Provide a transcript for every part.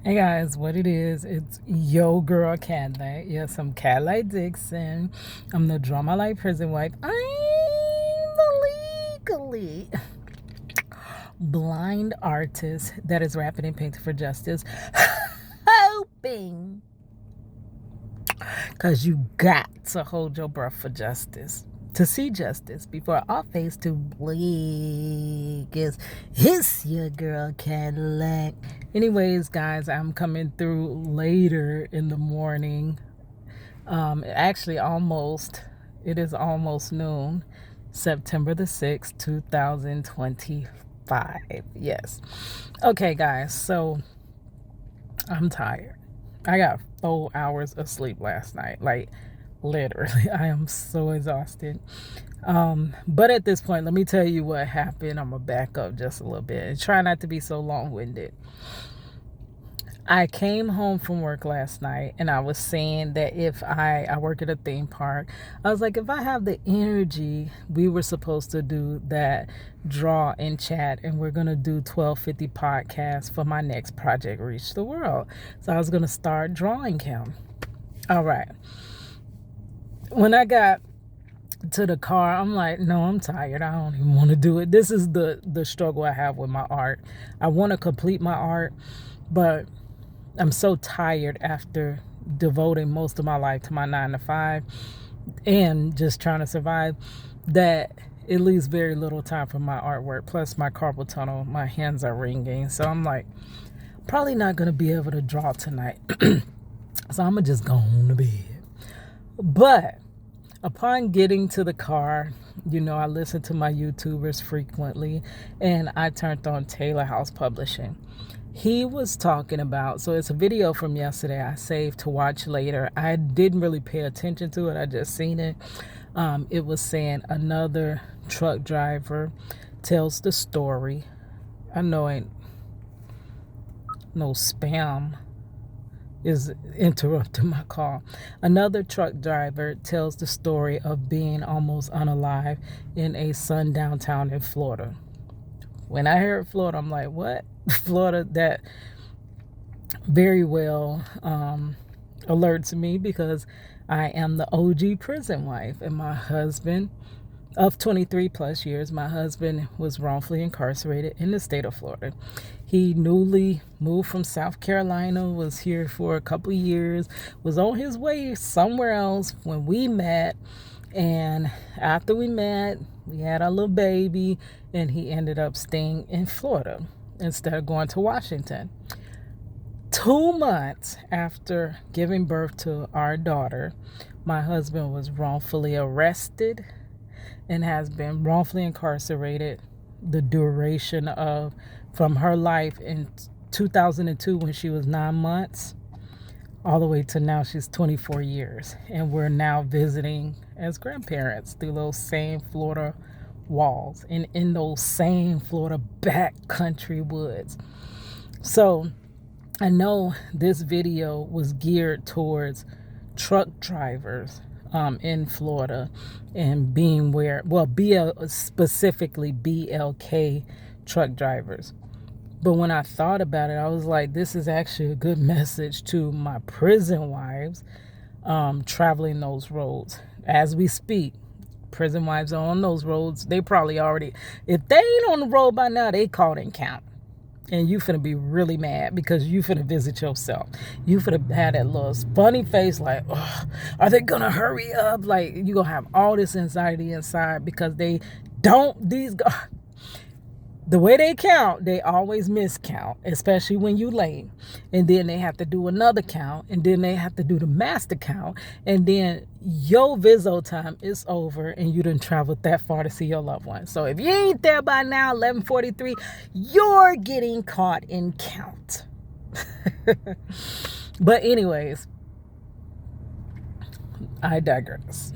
Hey guys, what it is, it's yo girl Cadlight. Yes, I'm Cadlight Dixon. I'm the Drama Light Prison Wife. I'm the legally blind artist that is rapping and painting for justice. Hoping, because you got to hold your breath for justice. To see justice before our face too bleak is it's your girl Cadillac. Anyways, guys, I'm coming through later in the morning. Actually, it is almost noon, September the 6th, 2025. Yes. Okay, guys, so I'm tired. I got 4 hours of sleep last night. Like, literally, I am so exhausted. But at this point, let me tell you what happened. I'm gonna back up just a little bit and try not to be so long-winded. I came home from work last night and I was saying that if I work at a theme park, I was like, if I have the energy, we were supposed to do that draw and chat, and we're gonna do 1250 podcasts for my next project, Reach the World. So I was gonna start drawing him. All right. When I got to the car, I'm like, no, I'm tired. I don't even want to do it. This is the struggle I have with my art. I want to complete my art, but I'm so tired after devoting most of my life to my 9 to 5 and just trying to survive that it leaves very little time for my artwork. Plus my carpal tunnel, my hands are ringing. So I'm like, probably not going to be able to draw tonight. So I'm going to just go on to bed. But upon getting to the car, I listen to my YouTubers frequently, and I turned on Taylor House Publishing. He was talking about, so it's a video from yesterday I saved to watch later. I didn't really pay attention to it. I just seen it. It was saying another truck driver tells the story. I know ain't no spam is interrupting my call. Another truck driver tells the story of being almost unalive in a sundown town in Florida. When I heard Florida, I'm like, what? Florida, that very well alerts me because I am the OG prison wife, and my husband of 23 plus years, my husband was wrongfully incarcerated in the state of Florida. He newly moved from South Carolina, was here for a couple of years, was on his way somewhere else when we met. And after we met, we had our little baby, and he ended up staying in Florida instead of going to Washington. 2 months after giving birth to our daughter, my husband was wrongfully arrested and has been wrongfully incarcerated the duration of from her life in 2002 when she was 9 months all the way to now she's 24 years. And we're now visiting as grandparents through those same Florida walls and in those same Florida backcountry woods. So I know this video was geared towards truck drivers in Florida and being specifically BLK truck drivers. But when I thought about it, I was like, this is actually a good message to my prison wives traveling those roads. As we speak, prison wives are on those roads. They probably already, if they ain't on the road by now, they caught in count. And you finna be really mad because you finna visit yourself. You finna have that little funny face like, oh, are they gonna hurry up? Like, you gonna have all this anxiety inside because they don't, the way they count, they always miscount, especially when you late. And then they have to do another count, and then they have to do the master count, and then your viso time is over, and you done traveled that far to see your loved one. So if you ain't there by now, 11:43, you're getting caught in count. But anyways, I digress.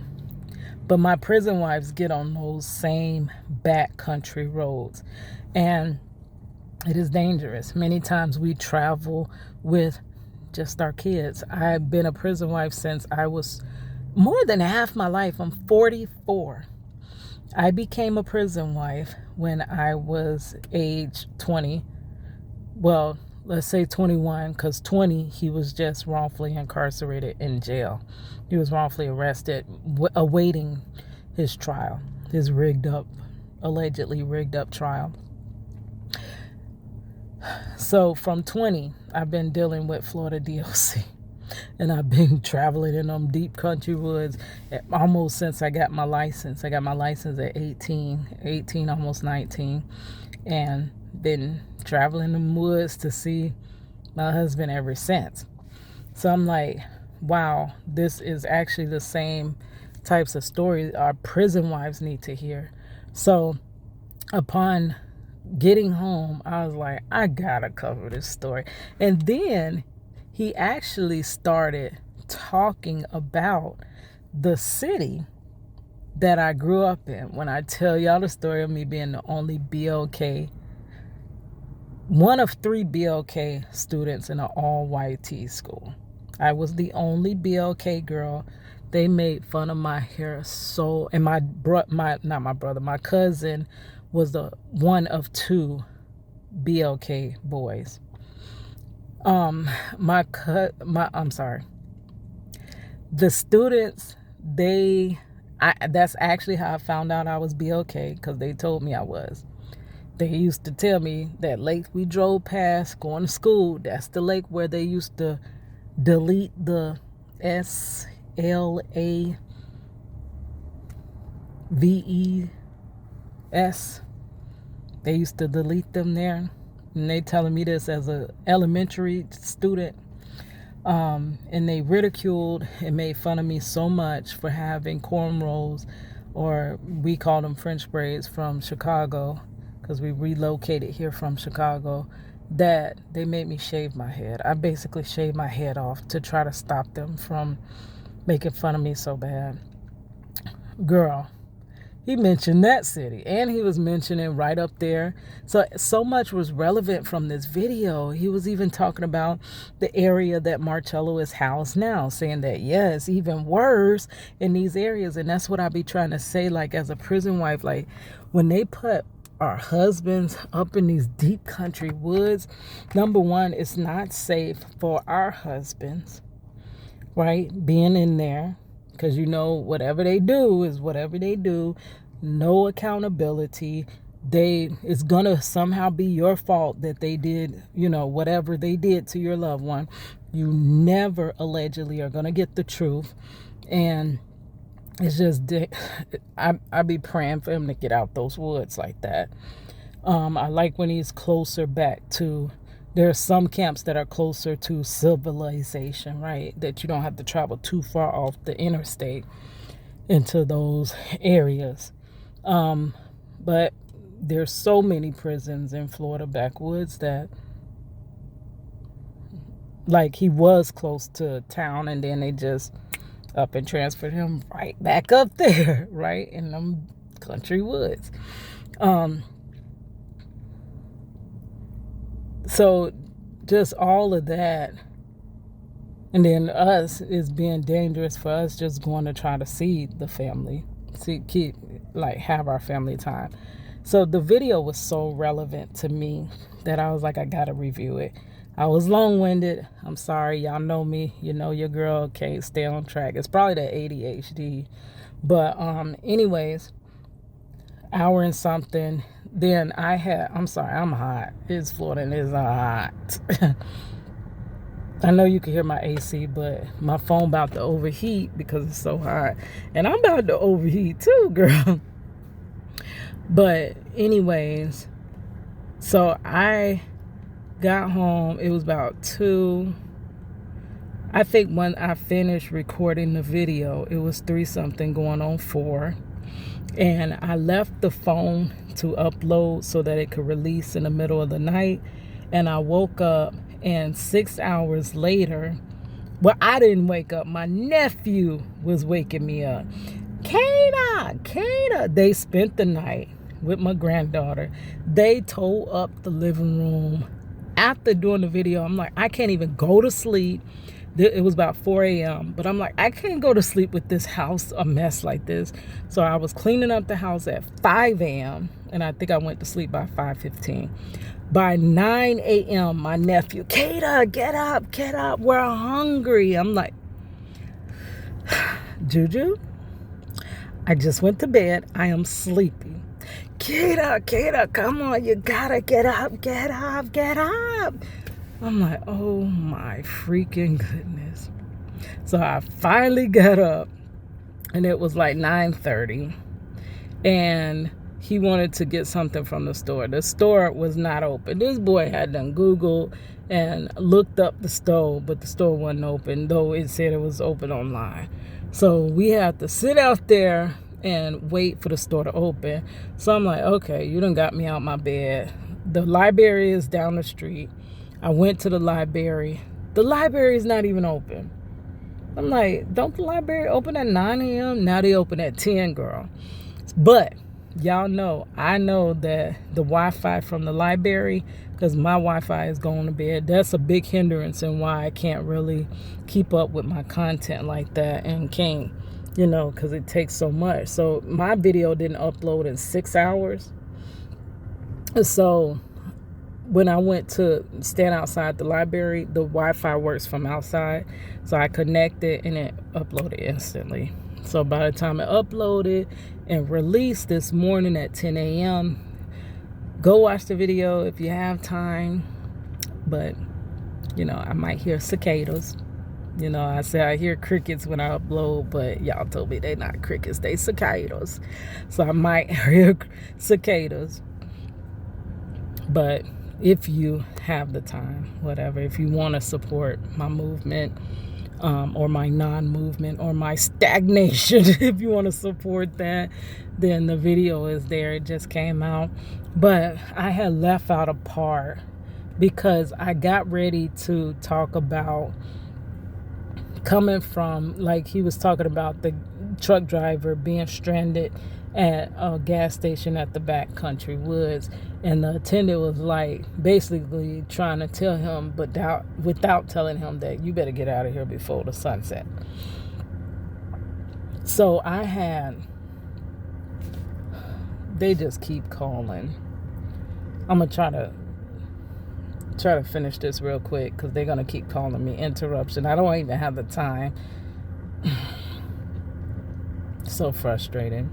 But my prison wives get on those same backcountry roads, and it is dangerous. Many times we travel with just our kids. I've been a prison wife since I was more than half my life. I'm 44. I became a prison wife when I was age 20. Well, let's say 21, because 20, he was just wrongfully incarcerated in jail. He was wrongfully arrested, awaiting his trial, his allegedly rigged up trial. So from 20, I've been dealing with Florida DOC. And I've been traveling in them deep country woods almost since I got my license. I got my license at 18, almost 19. And been traveling in the woods to see my husband ever since. So I'm like, wow, this is actually the same types of stories our prison wives need to hear. So upon getting home, I was like, I gotta cover this story. And then he actually started talking about the city that I grew up in. When I tell y'all the story of me being the only BLK, one of 3 BLK students in an all-white T school. I was the only BLK girl. They made fun of my hair so, and my cousin was the one of 2 BLK boys. I'm sorry. The students, that's actually how I found out I was BLK, because they told me I was. They used to tell me that lake we drove past going to school, that's the lake where they used to delete the SLAVES. They used to delete them there. And they telling me this as a elementary student. And they ridiculed and made fun of me so much for having cornrows, or we call them French braids, from Chicago, because we relocated here from Chicago, that they made me shave my head. I basically shaved my head off to try to stop them from making fun of me so bad. Girl, he mentioned that city, and he was mentioning right up there. So much was relevant from this video. He was even talking about the area that Marcello is housed now, saying that, yeah, it's even worse in these areas. And that's what I be trying to say, like, as a prison wife, like, when they put our husbands up in these deep country woods, number one, it's not safe for our husbands, right, being in there. Because, you know, whatever they do is whatever they do. No accountability. It's going to somehow be your fault that they did, you know, whatever they did to your loved one. You never allegedly are going to get the truth. And it's just, I be praying for him to get out those woods like that. I like when he's closer back to, there are some camps that are closer to civilization, right? That you don't have to travel too far off the interstate into those areas. But there's so many prisons in Florida backwoods that, like, he was close to town, and then they just up and transferred him right back up there, right in them country woods. So just all of that, and then us is being dangerous for us just going to try to see the family, have our family time. So the video was so relevant to me that I was like, I gotta review it. I was long-winded. I'm sorry, y'all know me. You know your girl can't stay on track. It's probably that ADHD. But anyways, hour and something. Then I'm sorry, I'm hot. It's Florida and it's hot. I know you can hear my AC, but my phone about to overheat because it's so hot. And I'm about to overheat too, girl. But anyways, so I got home. It was about 2. I think when I finished recording the video, it was 3 something going on 4. And I left the phone to upload so that it could release in the middle of the night. And I woke up, and 6 hours later, well, I didn't wake up. My nephew was waking me up. Kana. They spent the night with my granddaughter. They tore up the living room. After doing the video, I'm like, I can't even go to sleep It was about 4 a.m. But I'm like, I can't go to sleep with this house a mess like this. So I was cleaning up the house at 5 a.m. and I think I went to sleep by 5:15. By 9 a.m., my nephew, Kata, get up, we're hungry. I'm like, Juju, I just went to bed. I am sleepy. Kata, come on, you gotta get up. I'm like, oh my freaking goodness. So I finally got up, and it was like 9:30, and he wanted to get something from the store. The store was not open. This boy had done Googled and looked up the store, but the store wasn't open, though it said it was open online. So we had to sit out there and wait for the store to open. So I'm like, okay, you done got me out my bed. The library is down the street. I went to the library. The library is not even open. I'm like, don't the library open at 9 a.m.? Now they open at 10, girl. But y'all know, I know that the Wi-Fi from the library, because my Wi-Fi is going to bed, that's a big hindrance in why I can't really keep up with my content like that and can't, because it takes so much. So my video didn't upload in 6 hours. So when I went to stand outside the library, the Wi-Fi works from outside. So I connected and it uploaded instantly. So by the time it uploaded and released this morning at 10 a.m., go watch the video if you have time. But, I might hear cicadas. I say I hear crickets when I upload, but y'all told me they not crickets, they cicadas. So I might hear cicadas. But if you have the time, whatever, if you want to support my movement, or my non-movement, or my stagnation, if you want to support that, then the video is there. It just came out. But I had left out a part because I got ready to talk about coming from, like he was talking about the truck driver being stranded at a gas station at the back country woods, and the attendant was like basically trying to tell him, but without telling him that you better get out of here before the sunset. So they just keep calling. I'm gonna try to finish this real quick because they're gonna keep calling me. Interruption. I don't even have the time. So frustrating.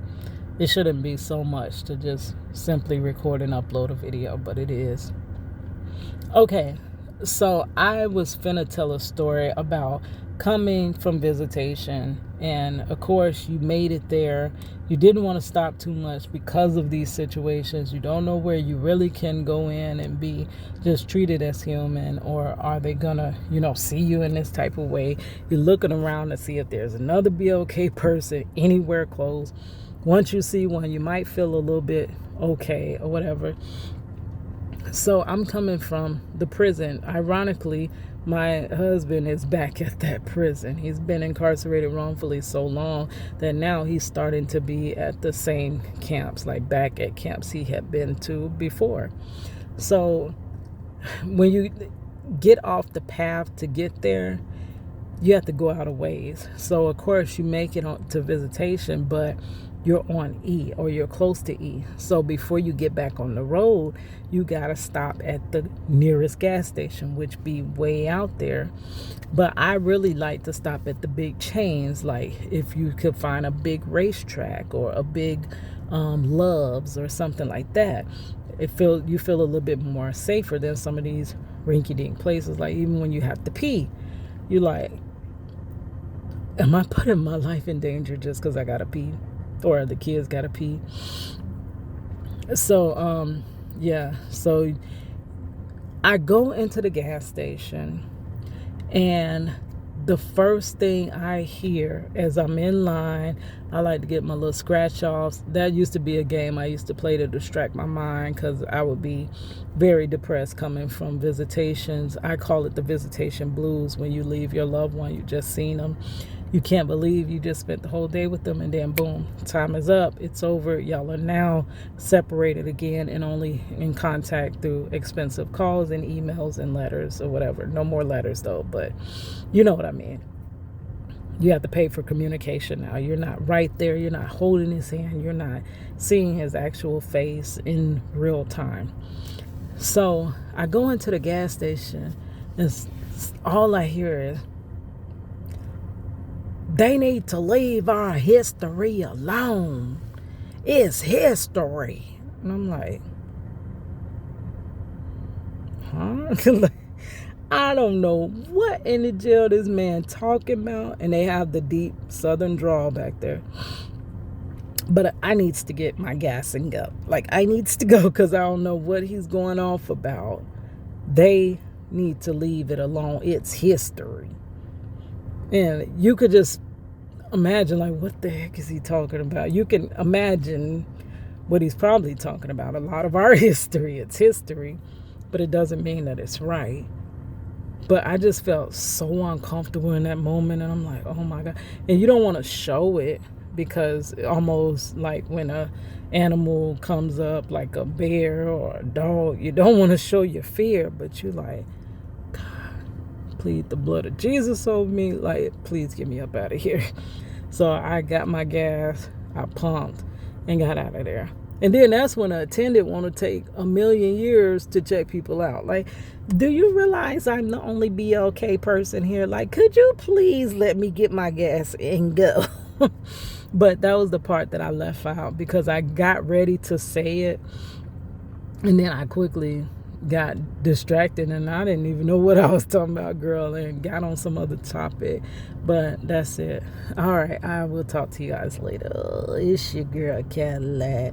It shouldn't be so much to just simply record and upload a video, but it is. Okay, so I was finna tell a story about coming from visitation, and of course you made it there. You didn't want to stop too much because of these situations. You don't know where you really can go in and be just treated as human, or are they gonna, see you in this type of way. You're looking around to see if there's another BLK person anywhere close. Once you see one, you might feel a little bit okay or whatever. So I'm coming from the prison. Ironically, my husband is back at that prison. He's been incarcerated wrongfully so long that now he's starting to be at the same camps, like back at camps he had been to before. So when you get off the path to get there, you have to go out of ways. So of course you make it on to visitation, but you're on E, or you're close to E. So before you get back on the road, you gotta stop at the nearest gas station, which be way out there. But I really like to stop at the big chains, like if you could find a big racetrack or a big Love's or something like that. You feel a little bit more safer than some of these rinky-dink places. Like even when you have to pee, you're like, am I putting my life in danger just because I gotta pee? Or the kids gotta pee. So so I go into the gas station, and the first thing I hear as I'm in line, I like to get my little scratch offs. That used to be a game I used to play to distract my mind because I would be very depressed coming from visitations. I call it the visitation blues. When you leave your loved one, you just seen them, You can't believe you just spent the whole day with them, and then boom, time is up. It's over. Y'all are now separated again and only in contact through expensive calls and emails and letters or whatever. No more letters though, but you know what I mean. You have to pay for communication now. You're not right there. You're not holding his hand. You're not seeing his actual face in real time. So I go into the gas station, and all I hear is, they need to leave our history alone. It's history. And I'm like, huh? I don't know what in the jail this man talking about. And they have the deep southern drawl back there. But I needs to get my gas and go. Like, I needs to go because I don't know what he's going off about. They need to leave it alone. It's history. And you could just imagine, like, what the heck is he talking about? You can imagine what he's probably talking about. A lot of our history, it's history, but it doesn't mean that it's right. But I just felt so uncomfortable in that moment, and I'm like, oh my God. And you don't want to show it, because almost like when a animal comes up, like a bear or a dog, you don't want to show your fear, but you're like, plead the blood of Jesus over me. Like, please get me up out of here. So I got my gas, I pumped, and got out of there. And then that's when an attendant want to take 1,000,000 years to check people out. Like, do you realize I'm the only BLK person here? Like, could you please let me get my gas and go? But that was the part that I left out, because I got ready to say it, and then I quickly got distracted and I didn't even know what I was talking about, girl, and got on some other topic. But that's it. All right, I will talk to you guys later. It's your girl Cadillac.